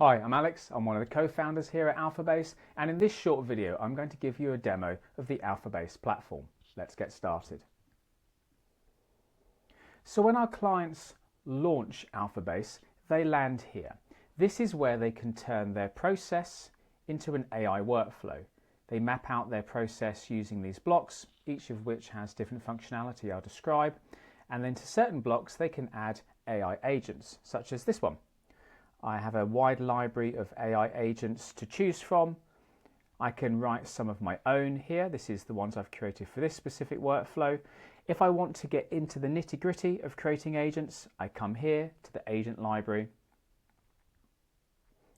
Hi, I'm Alex. I'm one of the co-founders here at AlphaBase, and in this short video I'm going to give you a demo of the AlphaBase platform. Let's get started. So when our clients launch AlphaBase, they land here. This is where they can turn their process into an AI workflow. They map out their process using these blocks, each of which has different functionality I'll describe, and then to certain blocks they can add AI agents, such as this one. I have a wide library of AI agents to choose from. I can write some of my own here. This is the ones I've created for this specific workflow. If I want to get into the nitty-gritty of creating agents, I come here to the agent library.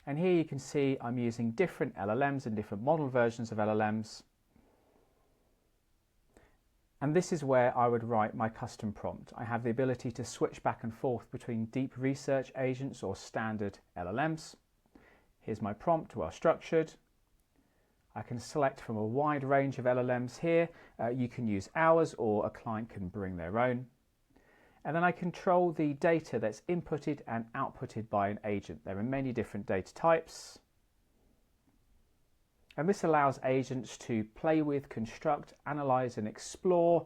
And here you can see I'm using different LLMs and different model versions of LLMs. And this is where I would write my custom prompt. I have the ability to switch back and forth between deep research agents or standard LLMs. Here's my prompt, well structured. I can select from a wide range of LLMs here. You can use ours or a client can bring their own. And then I control the data that's inputted and outputted by an agent. There are many different data types. And this allows agents to play with, construct, analyze and explore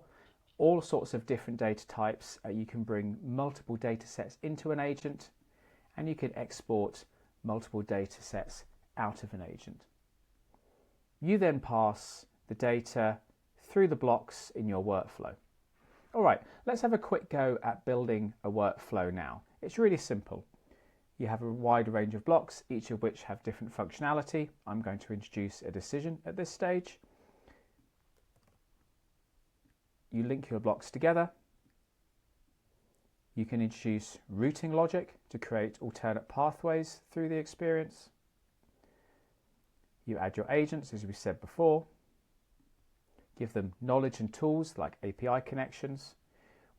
all sorts of different data types. You can bring multiple data sets into an agent and you can export multiple data sets out of an agent. You then pass the data through the blocks in your workflow. All right, let's have a quick go at building a workflow now. It's really simple. You have a wide range of blocks, each of which have different functionality. I'm going to introduce a decision at this stage. You link your blocks together. You can introduce routing logic to create alternate pathways through the experience. You add your agents, as we said before. Give them knowledge and tools like API connections.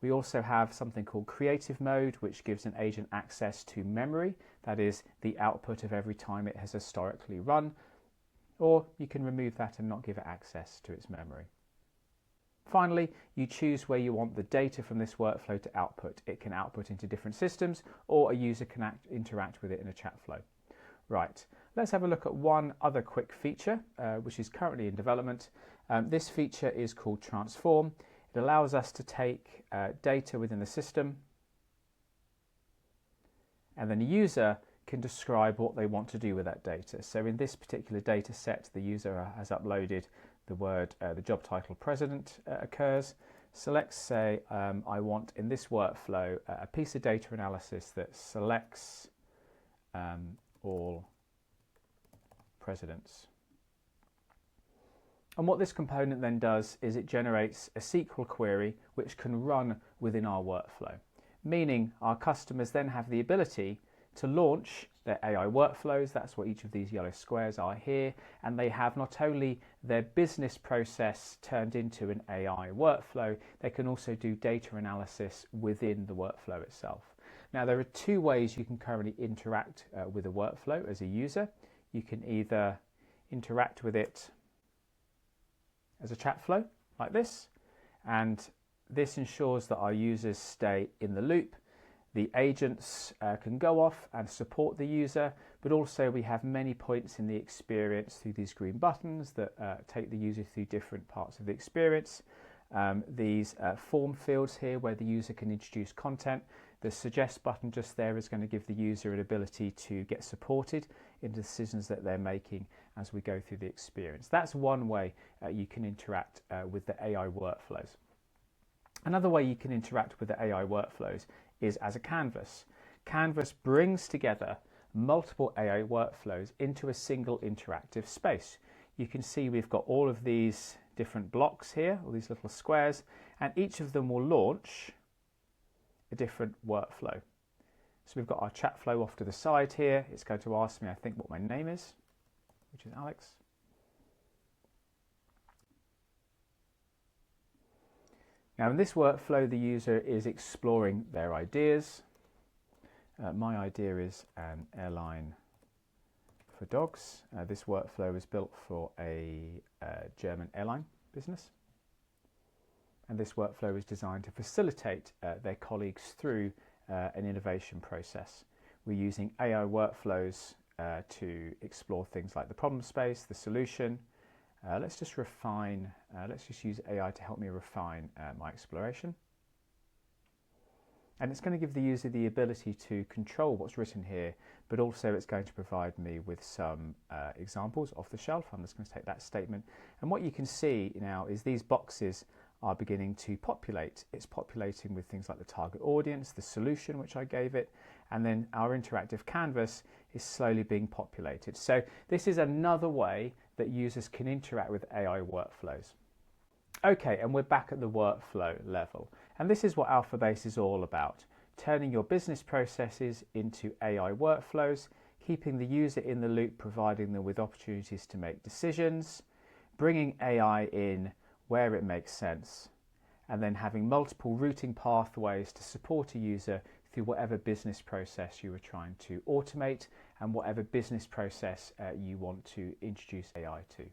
We also have something called creative mode, which gives an agent access to memory, that is the output of every time it has historically run, or you can remove that and not give it access to its memory. Finally, you choose where you want the data from this workflow to output. It can output into different systems, or a user can interact with it in a chat flow. Right, let's have a look at one other quick feature, which is currently in development. This feature is called transform. It allows us to take data within the system and then the user can describe what they want to do with that data. So in this particular data set, the user has uploaded the word, the job title president occurs. So let's say I want in this workflow a piece of data analysis that selects all presidents. And what this component then does is it generates a SQL query which can run within our workflow, meaning our customers then have the ability to launch their AI workflows. That's what each of these yellow squares are here, and they have not only their business process turned into an AI workflow, they can also do data analysis within the workflow itself. Now there are two ways you can currently interact with a workflow as a user. You can either interact with it as a chat flow like this, and this ensures that our users stay in the loop. The agents can go off and support the user, but also we have many points in the experience through these green buttons that take the user through different parts of the experience. These form fields here where the user can introduce content. The suggest button just there is going to give the user an ability to get supported in decisions that they're making as we go through the experience. That's one way you can interact with the AI workflows. Another way you can interact with the AI workflows is as a canvas. Canvas brings together multiple AI workflows into a single interactive space. You can see we've got all of these different blocks here, all these little squares, and each of them will launch a different workflow. So we've got our chat flow off to the side here. It's going to ask me, I think, what my name is, which is Alex. Now in this workflow, the user is exploring their ideas. My idea is an airline for dogs. This workflow is built for a German airline business. And this workflow is designed to facilitate their colleagues through an innovation process. We're using AI workflows to explore things like the problem space, the solution. Let's just refine, let's just use AI to help me refine my exploration. And it's going to give the user the ability to control what's written here, but also it's going to provide me with some examples off the shelf. I'm just going to take that statement. And what you can see now is these boxes are beginning to populate. It's populating with things like the target audience, the solution which I gave it, and then our interactive canvas is slowly being populated. So this is another way that users can interact with AI workflows. Okay, and we're back at the workflow level. And this is what AlphaBase is all about, turning your business processes into AI workflows, keeping the user in the loop, providing them with opportunities to make decisions, bringing AI in where it makes sense, and then having multiple routing pathways to support a user through whatever business process you are trying to automate and whatever business process you want to introduce AI to.